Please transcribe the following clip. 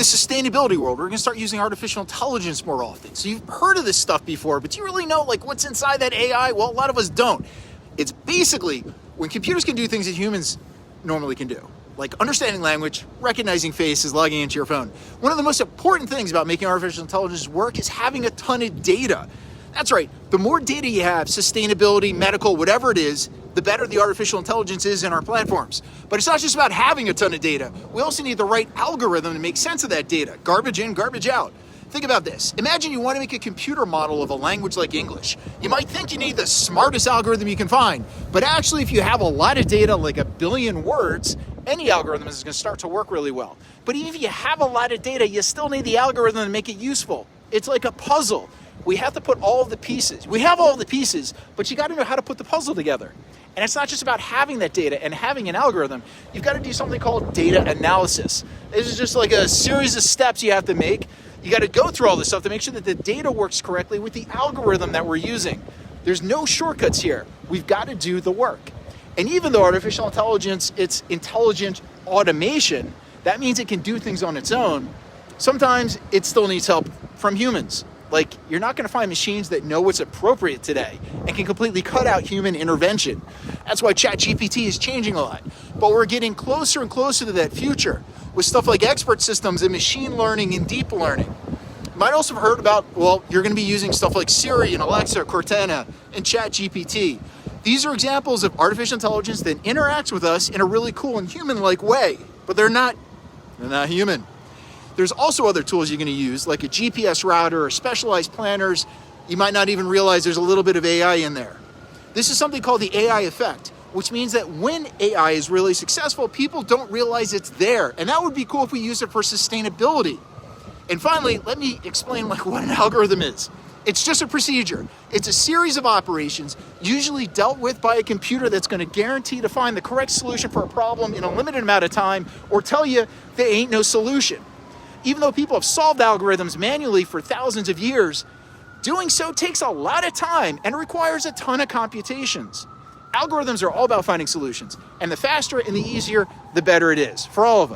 sustainability world, we're going to start using artificial intelligence more often. So you've heard of this stuff before, but do you really know like what's inside that AI? Well, a lot of us don't. It's basically when computers can do things that humans normally can do, like understanding language, recognizing faces, logging into your phone. One of the most important things about making artificial intelligence work is having a ton of data. That's right. The more data you have, sustainability, medical, whatever it is, the better the artificial intelligence is in our platforms. But it's not just about having a ton of data. We also need the right algorithm to make sense of that data. Garbage in, garbage out. Think about this. Imagine you want to make a computer model of a language like English. You might think you need the smartest algorithm you can find, but actually if you have a lot of data, like 1 billion words, any algorithm is going to start to work really well. But even if you have a lot of data, you still need the algorithm to make it useful. It's like a puzzle. We have to put all of the pieces. We have all of the pieces, but you got to know how to put the puzzle together. And it's not just about having that data and having an algorithm. You've got to do something called data analysis. This is just like a series of steps you have to make. You got to go through all this stuff to make sure that the data works correctly with the algorithm that we're using. There's no shortcuts here. We've got to do the work. And even though artificial intelligence, it's intelligent automation, that means it can do things on its own. Sometimes it still needs help from humans. Like, you're not going to find machines that know what's appropriate today and can completely cut out human intervention. That's why ChatGPT is changing a lot. But we're getting closer and closer to that future with stuff like expert systems and machine learning and deep learning. You might also have heard about, well, you're going to be using stuff like Siri and Alexa, Cortana, and ChatGPT. These are examples of artificial intelligence that interacts with us in a really cool and human-like way, but they're not human. There's also other tools you're going to use, like a GPS router or specialized planners. You might not even realize there's a little bit of AI in there. This is something called the AI effect, which means that when AI is really successful, people don't realize it's there. And that would be cool if we use it for sustainability. And finally, let me explain like what an algorithm is. It's just a procedure. It's a series of operations, usually dealt with by a computer that's going to guarantee to find the correct solution for a problem in a limited amount of time, or tell you there ain't no solution. Even though people have solved algorithms manually for thousands of years, doing so takes a lot of time and requires a ton of computations. Algorithms are all about finding solutions, and the faster and the easier, the better it is for all of us.